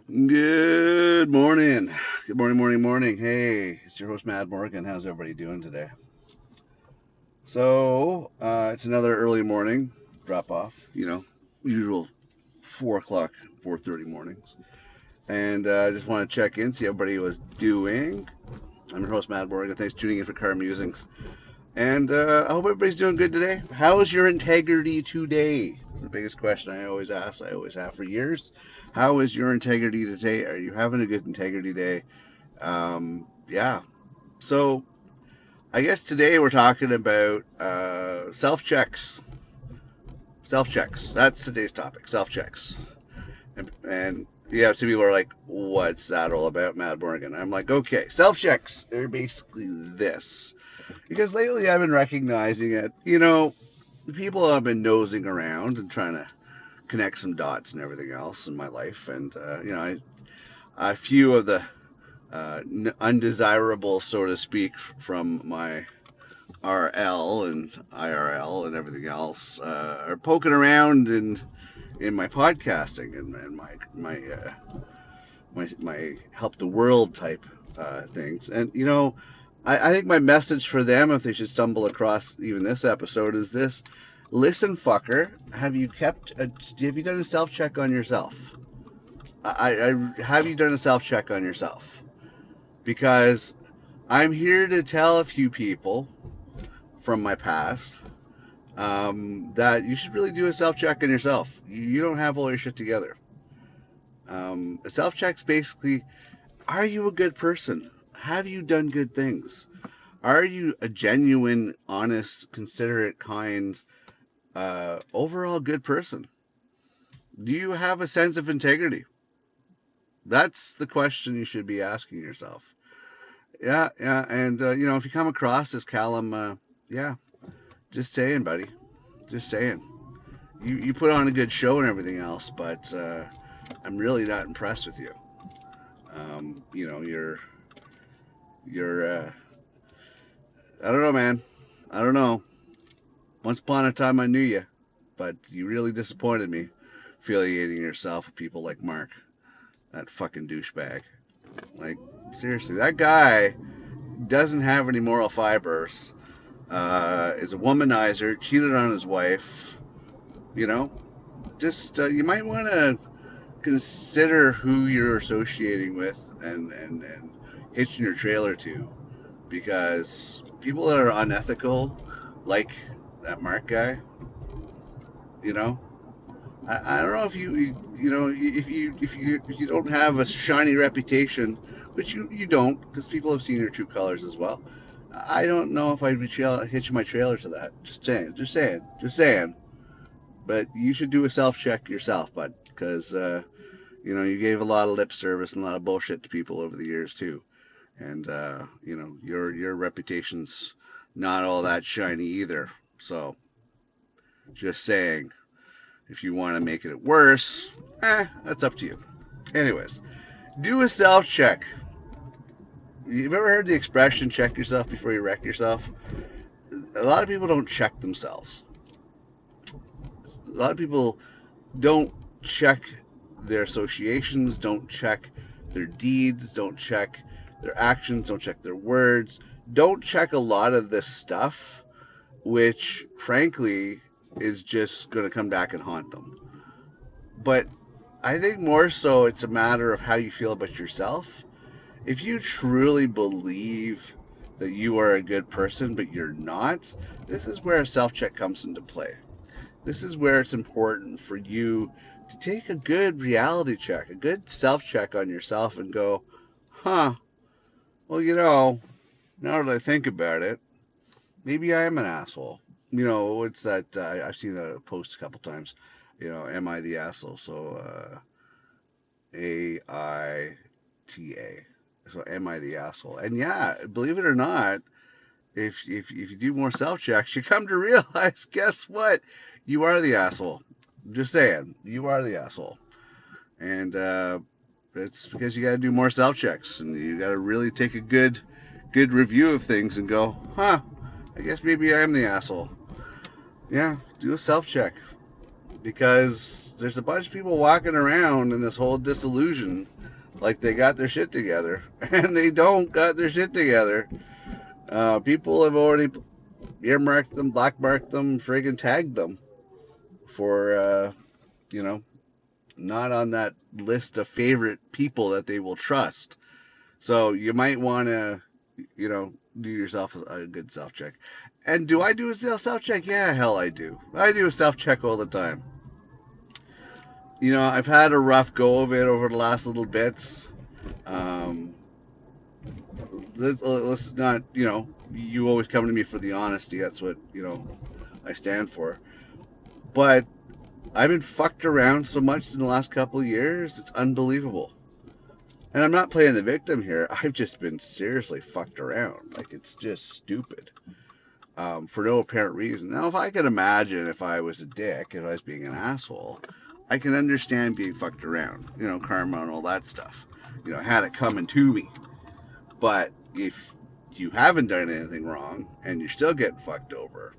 Good morning. Good morning, morning, morning. Hey, it's your host, Mad Morgan. How's everybody doing today? It's another early morning drop off, usual 4 o'clock, 4:30 mornings. And I just want to check in, see how everybody was doing. I'm your host, Mad Morgan. Thanks for tuning in for Car Musings. And I hope everybody's doing good today. How is your integrity today? The biggest question I always ask, I always have for years. How is your integrity today? Are you having a good integrity day? Yeah. So I guess today we're talking about self checks. Self checks. That's today's topic. Self checks. And yeah, some people are like, "What's that all about, Mad Morgan?" I'm like, "Okay, self checks are basically this." Because lately I've been recognizing it. People have been nosing around and trying to connect some dots and everything else in my life, and a few of the undesirable, so to speak, from my RL and IRL and everything else are poking around in my podcasting and my help the world type things. And I think my message for them, if they should stumble across even this episode, is this: listen, fucker, have you done a self check on yourself? Have you done a self check on yourself? Because I'm here to tell a few people from my past that you should really do a self check on yourself. You don't have all your shit together. A self check's basically: are you a good person? Have you done good things? Are you a genuine, honest, considerate, kind, overall good person? Do you have a sense of integrity? That's the question you should be asking yourself. Yeah, yeah, and if you come across this, Callum, yeah, just saying, buddy, just saying. You put on a good show and everything else, but I'm really not impressed with you. You're I don't know, man. I don't know. Once upon a time, I knew you, but you really disappointed me, affiliating yourself with people like Mark, that fucking douchebag. Like, seriously, that guy doesn't have any moral fibers. Is a womanizer, cheated on his wife. You know, just you might want to consider who you're associating with and hitching your trailer to, because people that are unethical, like that Mark guy, you know, I don't know if if you don't have a shiny reputation, which you don't, because people have seen your true colors as well. I don't know if I'd be hitching my trailer to that. Just saying, just saying, just saying. But you should do a self check yourself, bud, because you gave a lot of lip service and a lot of bullshit to people over the years too, and your reputation's not all that shiny either. So just saying, if you want to make it worse, that's up to you. Anyways, do a self check. You've ever heard the expression "check yourself before you wreck yourself"? A lot of people don't check themselves. A lot of people don't check their associations, don't check their deeds, don't check their actions, don't check their words, don't check a lot of this stuff, which frankly is just going to come back and haunt them. But I think more so it's a matter of how you feel about yourself. If you truly believe that you are a good person, but you're not, this is where a self check comes into play. This is where it's important for you to take a good reality check, a good self check on yourself and go, huh, well, now that I think about it, maybe I am an asshole. It's that I've seen that post a couple times. Am I the asshole? So, AITA. So, am I the asshole? And yeah, believe it or not, if you do more self checks, you come to realize, guess what? You are the asshole. Just saying, you are the asshole. And it's because you got to do more self checks, and you got to really take a good review of things and go, huh? I guess maybe I am the asshole. Yeah, do a self check, because there's a bunch of people walking around in this whole disillusion, like they got their shit together, and they don't got their shit together. People have already earmarked them, blackmarked them, friggin' tagged them for, you know, not on that list of favorite people that they will trust. So you might want to, do yourself a good self check. And do I do a self check? Yeah, hell, I do. I do a self check all the time. I've had a rough go of it over the last little bits. Um, let's not, you always come to me for the honesty. That's what, I stand for. But I've been fucked around so much in the last couple of years. It's unbelievable. And I'm not playing the victim here. I've just been seriously fucked around. Like, it's just stupid. For no apparent reason. Now, if I could imagine if I was a dick, if I was being an asshole, I can understand being fucked around. Karma and all that stuff. Had it coming to me. But if you haven't done anything wrong and you're still getting fucked over,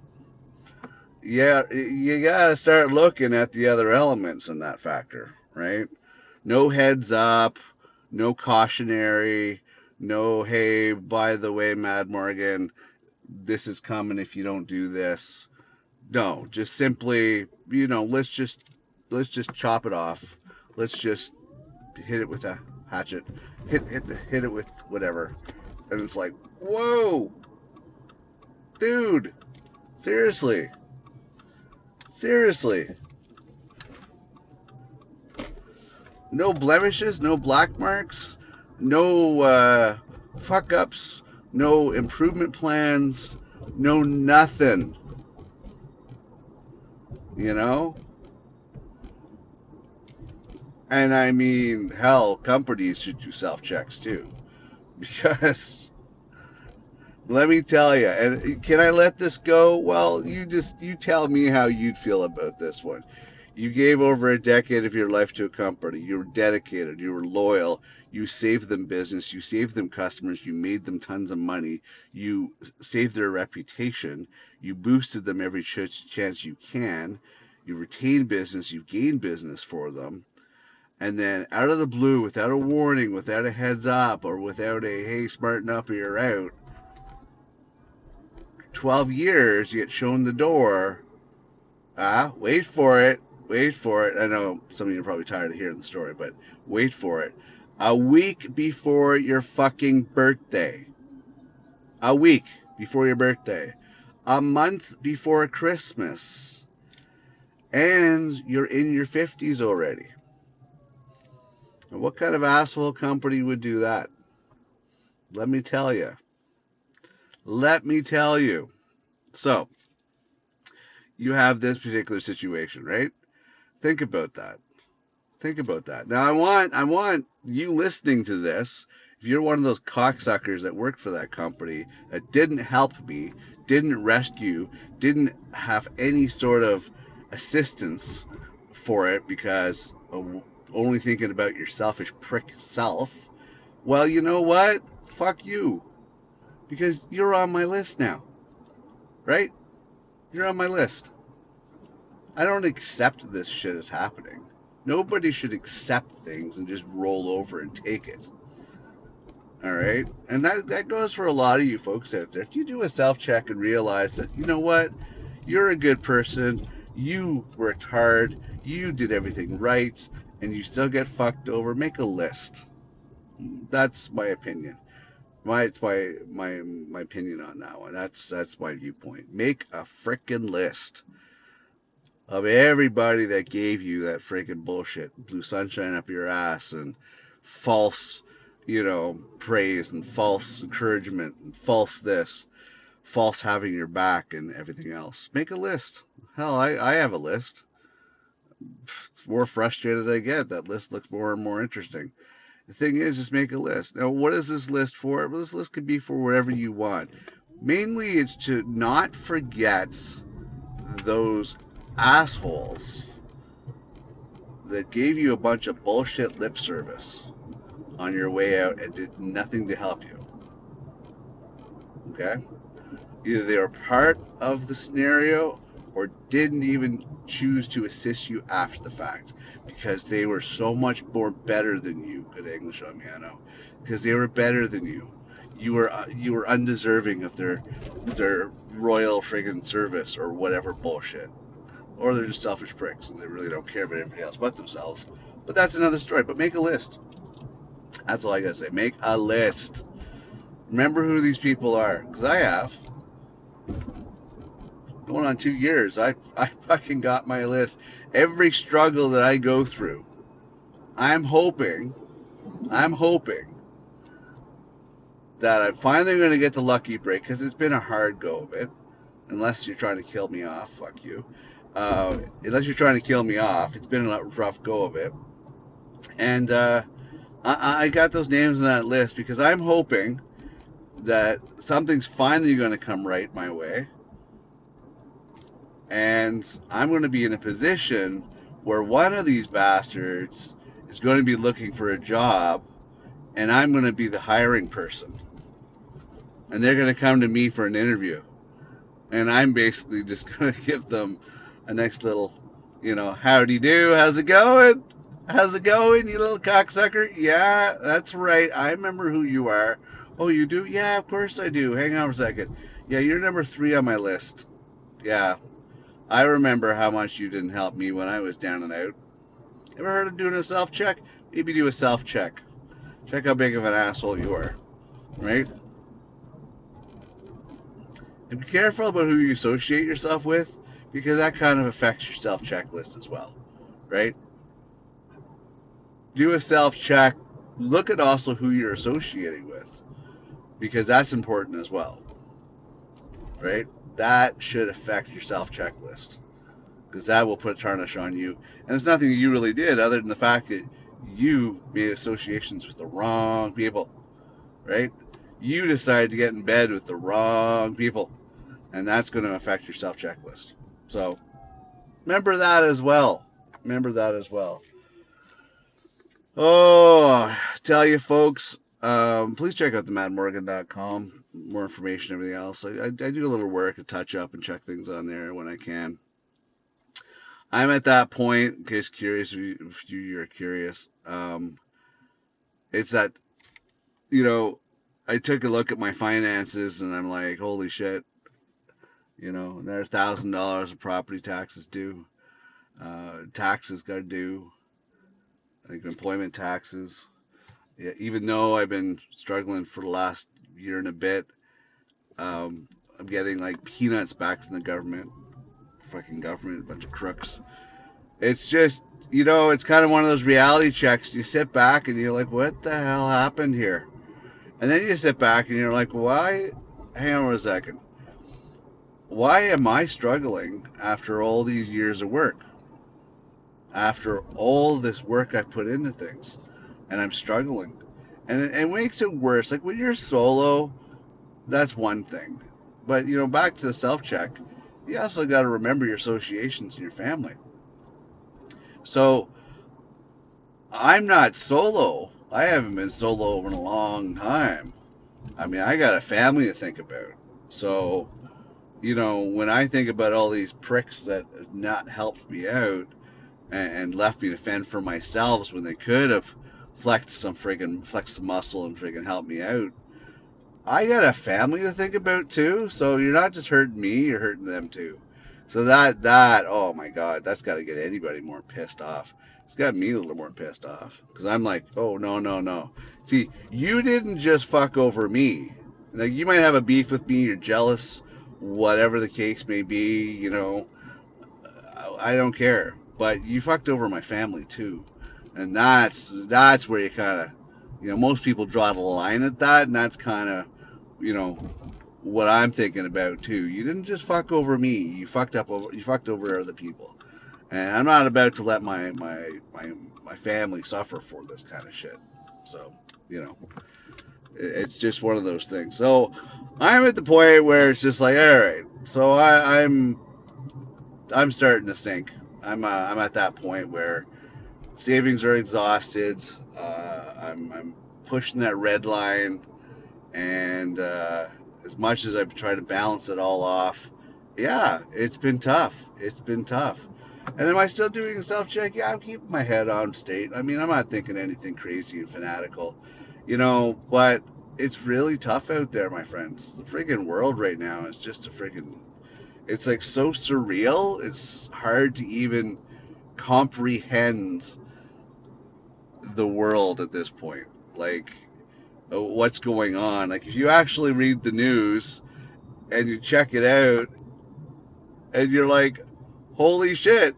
yeah, you gotta start looking at the other elements in that factor, right? No heads up, no cautionary, no, hey, by the way, Mad Morgan, this is coming if you don't do this. No, just simply, let's just chop it off. Let's just hit it with a hatchet. Hit it with whatever. And it's like, whoa, dude, seriously. Seriously. No blemishes, no black marks, no fuck ups, no improvement plans, no nothing. You know? And I mean, hell, companies should do self checks too. Because let me tell you, and can I let this go? Well, you tell me how you'd feel about this one. You gave over a decade of your life to a company. You were dedicated. You were loyal. You saved them business. You saved them customers. You made them tons of money. You saved their reputation. You boosted them every chance you can. You retained business. You gained business for them. And then out of the blue, without a warning, without a heads up, or without a, hey, smarten up or you're out, 12 years, you get shown the door. Wait for it. Wait for it. I know some of you are probably tired of hearing the story, but wait for it. A week before your fucking birthday. A week before your birthday. A month before Christmas. And you're in your 50s already. And what kind of asshole company would do that? Let me tell you. Let me tell you. So, you have this particular situation, right? Think about that. Think about that. Now, I want you listening to this. If you're one of those cocksuckers that worked for that company that didn't help me, didn't rescue, didn't have any sort of assistance for it because of only thinking about your selfish prick self, well, you know what? Fuck you. Because you're on my list now. Right? You're on my list. I don't accept this shit as happening. Nobody should accept things and just roll over and take it. All right? And that goes for a lot of you folks out there. If you do a self check and realize that, you know what? You're a good person. You worked hard. You did everything right. And you still get fucked over. Make a list. That's my opinion. It's my opinion on that one. That's my viewpoint. Make a frickin' list of everybody that gave you that freaking bullshit, blew sunshine up your ass, and false, praise and false encouragement and false this, false having your back and everything else. Make a list. Hell, I have a list. The more frustrated I get, that list looks more and more interesting. The thing is, just make a list. Now, what is this list for? Well, this list could be for whatever you want. Mainly, it's to not forget those assholes that gave you a bunch of bullshit lip service on your way out and did nothing to help you. Okay? Either they were part of the scenario or didn't even choose to assist you after the fact because they were so much more better than you good English on me, I know, because they were better than you. You were undeserving of their royal friggin' service or whatever bullshit. Or they're just selfish pricks and they really don't care about anybody else but themselves. But that's another story. But make a list. That's all I gotta say. Make a list. Remember who these people are, because I have. Going on 2 years, I fucking got my list. Every struggle that I go through, I'm hoping that I'm finally going to get the lucky break, because it's been a hard go of it. Unless you're trying to kill me off, fuck you. Unless you're trying to kill me off, it's been a rough go of it. And I got those names on that list because I'm hoping that something's finally going to come right my way. And I'm going to be in a position where one of these bastards is going to be looking for a job, and I'm going to be the hiring person. And they're going to come to me for an interview. And I'm basically just going to give them a nice little, howdy do, how's it going? How's it going, you little cocksucker? Yeah, that's right. I remember who you are. Oh, you do? Yeah, of course I do. Hang on for a second. Yeah, you're number 3 on my list. Yeah, I remember how much you didn't help me when I was down and out. Ever heard of doing a self-check? Maybe do a self-check. Check how big of an asshole you are, right? And be careful about who you associate yourself with, because that kind of affects your self-checklist as well, right? Do a self-check. Look at also who you're associating with, because that's important as well, right? That should affect your self-checklist, because that will put a tarnish on you. And it's nothing you really did other than the fact that you made associations with the wrong people, right? You decided to get in bed with the wrong people, and that's going to affect your self-checklist. So remember that as well. Remember that as well. Oh, tell you folks, please check out themadmorgan.com. More information, everything else. I do a little work, a touch up, and check things on there when I can. I'm at that point, in case curious, if you're curious. It's that, I took a look at my finances and I'm like, holy shit, another $1,000 of property taxes due. Taxes got to do, like employment taxes. Yeah, even though I've been struggling for the last year and a bit, I'm getting like peanuts back from the government. Fucking government, a bunch of crooks. It's just, it's kind of one of those reality checks. You sit back and you're like, what the hell happened here? And then you sit back and you're like, why? Hang on a second. Why am I struggling after all these years of work? After all this work I put into things, and I'm struggling. And it makes it worse. Like when you're solo, that's one thing. But, back to the self-check, you also got to remember your associations in your family. So I'm not solo. I haven't been solo in a long time. I mean, I got a family to think about. So, when I think about all these pricks that have not helped me out and left me to fend for myself when they could have flexed some muscle and friggin' helped me out, I got a family to think about too. So you're not just hurting me, you're hurting them too. So that oh my God, that's got to get anybody more pissed off. It's got me a little more pissed off because I'm like, oh no. See, you didn't just fuck over me. Like you might have a beef with me, you're jealous, whatever the case may be. I don't care. But you fucked over my family too, and that's where you kind of, most people draw the line at that, and that's kind of, what I'm thinking about too. You didn't just fuck over me. You fucked over other people, and I'm not about to let my family suffer for this kind of shit. So, it's just one of those things. So, I'm at the point where it's just like, all right. So I'm starting to sink. I'm at that point where savings are exhausted. I'm pushing that red line, and as much as I've tried to balance it all off, yeah, it's been tough. It's been tough. And am I still doing a self check? Yeah, I'm keeping my head on straight. I mean, I'm not thinking anything crazy and fanatical, but it's really tough out there, my friends. The friggin' world right now is just a friggin'. It's like so surreal. It's hard to even comprehend the world at this point. Like, what's going on. Like, if you actually read the news and you check it out and you're like, holy shit,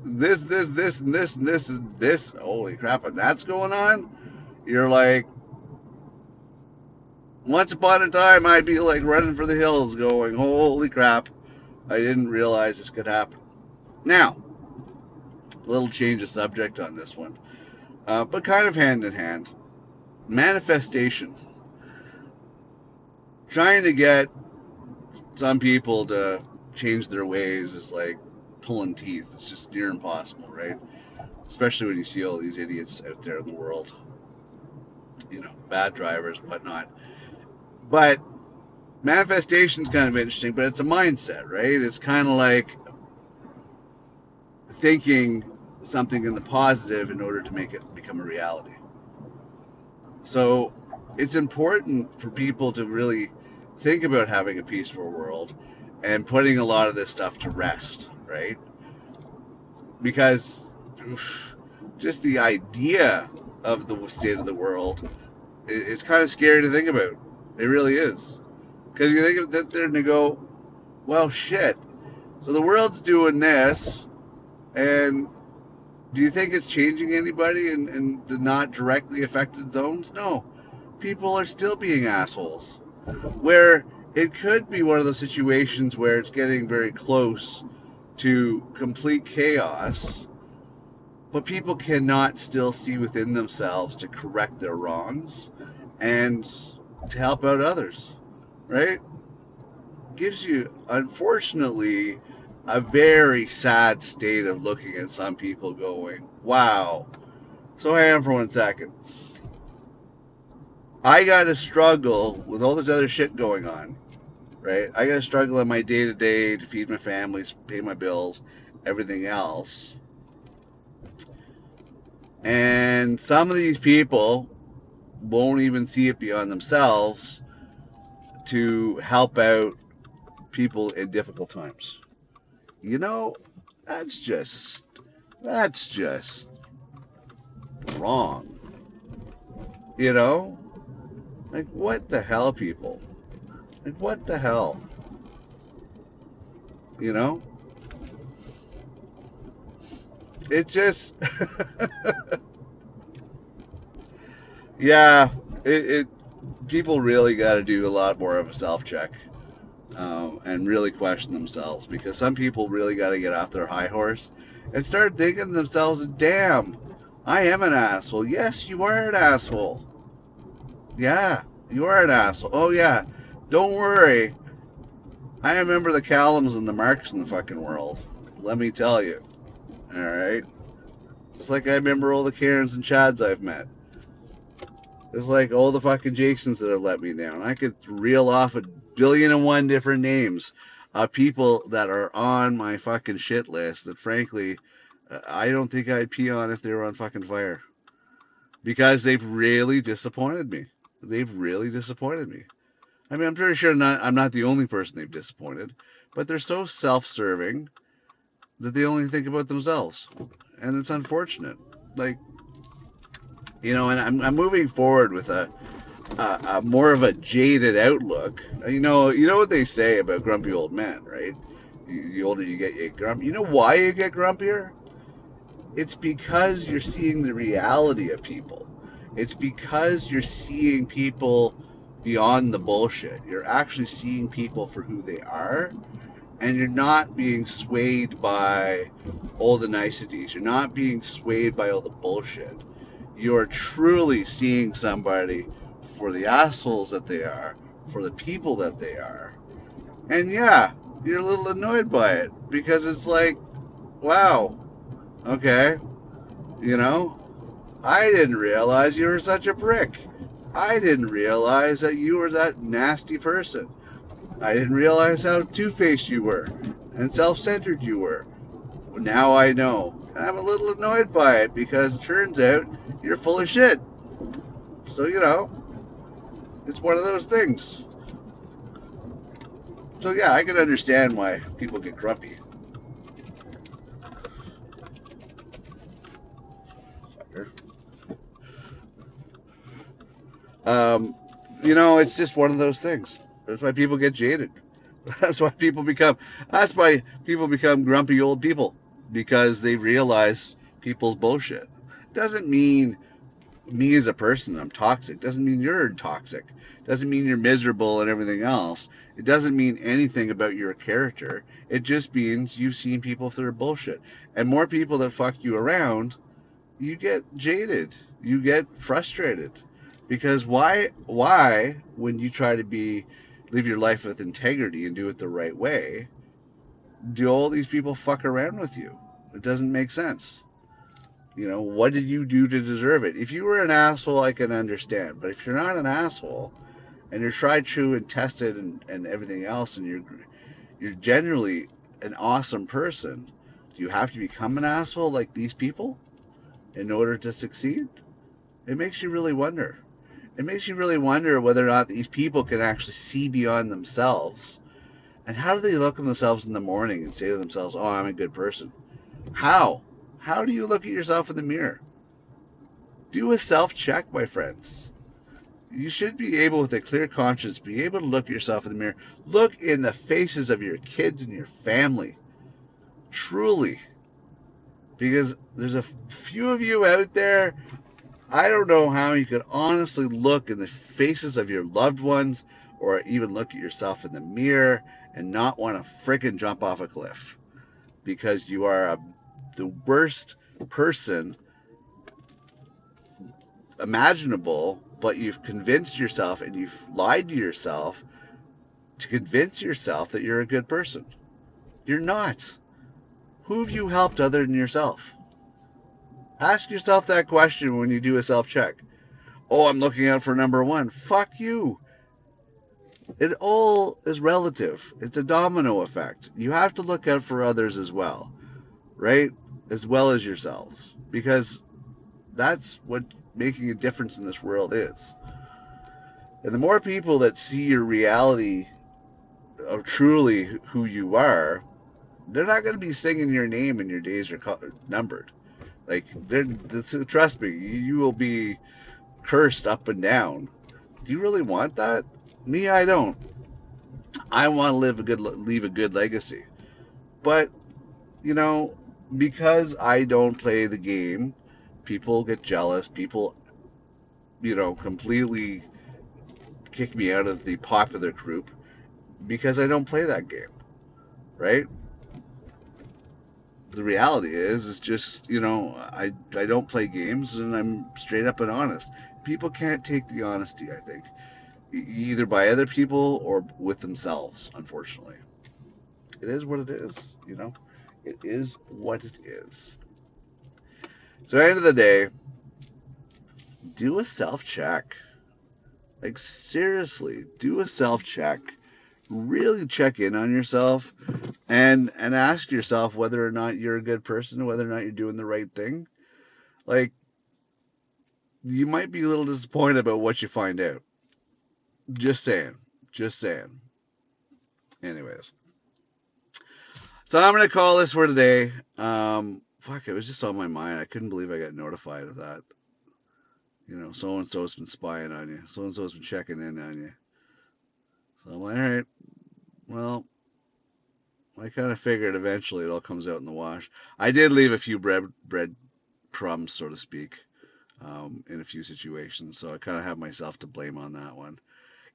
this, and this, and this, and this, holy crap, and that's going on, you're like, once upon a time, I'd be like running for the hills going, holy crap, I didn't realize this could happen. Now, a little change of subject on this one, but kind of hand in hand. Manifestation. Trying to get some people to change their ways is like pulling teeth. It's just near impossible, right? Especially when you see all these idiots out there in the world, bad drivers, whatnot. But manifestation's kind of interesting, but it's a mindset, right? It's kind of like thinking something in the positive in order to make it become a reality. So it's important for people to really think about having a peaceful world and putting a lot of this stuff to rest, right? Because just the idea of the state of the world is kind of scary to think about. It really is. Because you think that they're going to go, well, shit. So the world's doing this, and do you think it's changing anybody in the not directly affected zones? No. People are still being assholes. Where it could be one of those situations where it's getting very close to complete chaos, but people cannot still see within themselves to correct their wrongs and to help out others, right? Gives you, unfortunately, a very sad state of looking at some people going, wow. So hang on for 1 second. I got to struggle with all this other shit going on, right? I got to struggle in my day to day to feed my families, pay my bills, everything else. And some of these people won't even see it beyond themselves to help out people in difficult times. That's just wrong. Like, what the hell, people? Like, what the hell? It's just, yeah, it people really got to do a lot more of a self check. And really question themselves, because some people really got to get off their high horse and start thinking to themselves, damn, I am an asshole. Yes, you are an asshole. Yeah, you are an asshole. Oh, yeah, don't worry. I remember the Callums and the Marks in the fucking world. Let me tell you. All right? Just like I remember all the Karens and Chads I've met. It's like all the fucking Jasons that have let me down. I could reel off 1,000,000,001 different names of people that are on my fucking shit list that, frankly, I don't think I'd pee on if they were on fucking fire. Because they've really disappointed me. They've really disappointed me. I mean, I'm pretty sure I'm not the only person they've disappointed, but they're so self-serving that they only think about themselves. And it's unfortunate. Like, and I'm moving forward with a more of a jaded outlook. You know what they say about grumpy old men, right? The older you get grumpy. You know why you get grumpier? It's because you're seeing the reality of people. It's because you're seeing people beyond the bullshit. You're actually seeing people for who they are, and you're not being swayed by all the niceties. You're not being swayed by all the bullshit. You're truly seeing somebody for the assholes that they are, for the people that they are. And yeah, you're a little annoyed by it, because it's like, wow, okay, I didn't realize you were such a prick. I didn't realize that you were that nasty person. I didn't realize how two-faced you were and self-centered you were. Now I know. And I'm a little annoyed by it because it turns out you're full of shit. So, it's one of those things. So, yeah, I can understand why people get grumpy. Um, it's just one of those things. That's why people get jaded. That's why people become. That's why people become grumpy old people because they realize people's bullshit. Doesn't mean me as a person I'm toxic. Doesn't mean you're toxic. Doesn't mean you're miserable and everything else. It doesn't mean anything about your character. It just means you've seen people through bullshit. And more people that fuck you around, you get jaded. You get frustrated. Because why when you try to live your life with integrity and do it the right way, do all these people fuck around with you? It doesn't make sense. What did you do to deserve it? If you were an asshole, I can understand. But if you're not an asshole and you're tried, true, and tested and everything else, and you're generally an awesome person, do you have to become an asshole like these people in order to succeed? It makes you really wonder. It makes you really wonder whether or not these people can actually see beyond themselves. And how do they look at themselves in the morning and say to themselves, "Oh, I'm a good person"? How? How do you look at yourself in the mirror? Do a self check, my friends. You should be able, with a clear conscience, be able to look at yourself in the mirror. Look in the faces of your kids and your family. Truly. Because there's a few of you out there, I don't know how you could honestly look in the faces of your loved ones or even look at yourself in the mirror and not want to frickin' jump off a cliff. Because you are the worst person imaginable, but you've convinced yourself and you've lied to yourself to convince yourself that you're a good person. You're not. Who have you helped other than yourself? Ask yourself that question when you do a self check. Oh, I'm looking out for number one. Fuck you. It all is relative. It's a domino effect. You have to look out for others as well, right? As well as yourselves. Because that's what making a difference in this world is. And the more people that see your reality of truly who you are, they're not going to be singing your name and your days are numbered. Like, trust me, you will be cursed up and down. Do you really want that? Me, I don't. I want to leave a good legacy. But you know, because I don't play the game, people get jealous. People, completely kick me out of the popular group because I don't play that game, right? The reality is just I don't play games and I'm straight up and honest. People can't take the honesty, I think, either by other people or with themselves. Unfortunately, it is what it is. It is what it is. So at the end of the day, do a self check. Like, seriously, do a self check. Really check in on yourself and ask yourself whether or not you're a good person, whether or not you're doing the right thing. Like, you might be a little disappointed about what you find out. Just saying. Just saying. Anyways. So I'm going to call this for today. Fuck, it was just on my mind. I couldn't believe I got notified of that. So and so's been spying on you. So and so's been checking in on you. So I'm like, all right, well, I kind of figured eventually it all comes out in the wash. I did leave a few bread crumbs, so to speak, in a few situations, so I kind of have myself to blame on that one.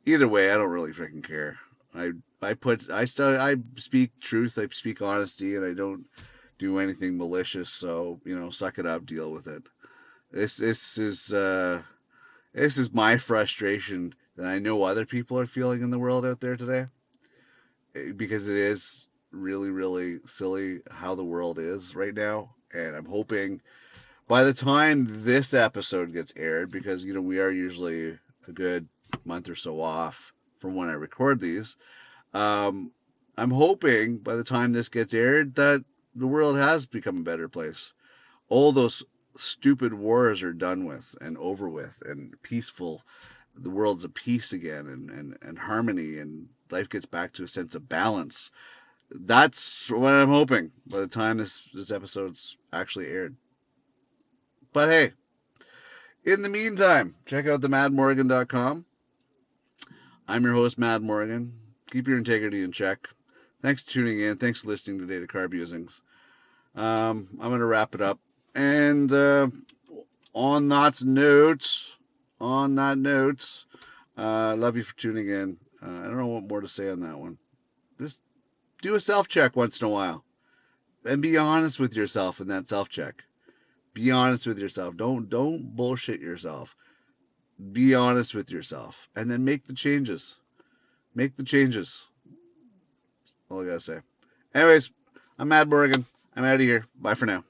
Either way, I don't really freaking care. I speak truth, I speak honesty, and I don't do anything malicious. So suck it up, deal with it. This this is uh, this is my frustration that I know other people are feeling in the world out there today, because it is really really silly how the world is right now, and I'm hoping by the time this episode gets aired, because we are usually a good month or so off from when I record these. Um, I'm hoping by the time this gets aired that the world has become a better place. All those stupid wars are done with and over with and peaceful. The world's at peace again and harmony, and life gets back to a sense of balance. That's what I'm hoping by the time this episode's actually aired. But hey, in the meantime, check out themadmorgan.com. I'm your host, Mad Morgan. Keep your integrity in check. Thanks for tuning in. Thanks for listening to Data Carb Musings. I'm going to wrap it up. And on that note, love you for tuning in. I don't know what more to say on that one. Just do a self check once in a while and be honest with yourself in that self check. Be honest with yourself. Don't bullshit yourself. Be honest with yourself and then make the changes. Make the changes. All I gotta say. Anyways, I'm Mad Morgan. I'm out of here. Bye for now.